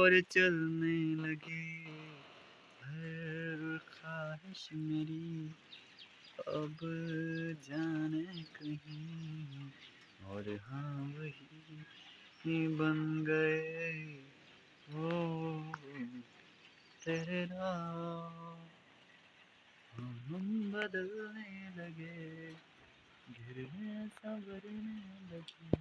और चलने लगे। हर ख्वाहिश मेरी अब जाने कहीं, और हाँ वही बन गए ओ तेरे नाम। हम बदलने लगे, गिरने संवरने लगे।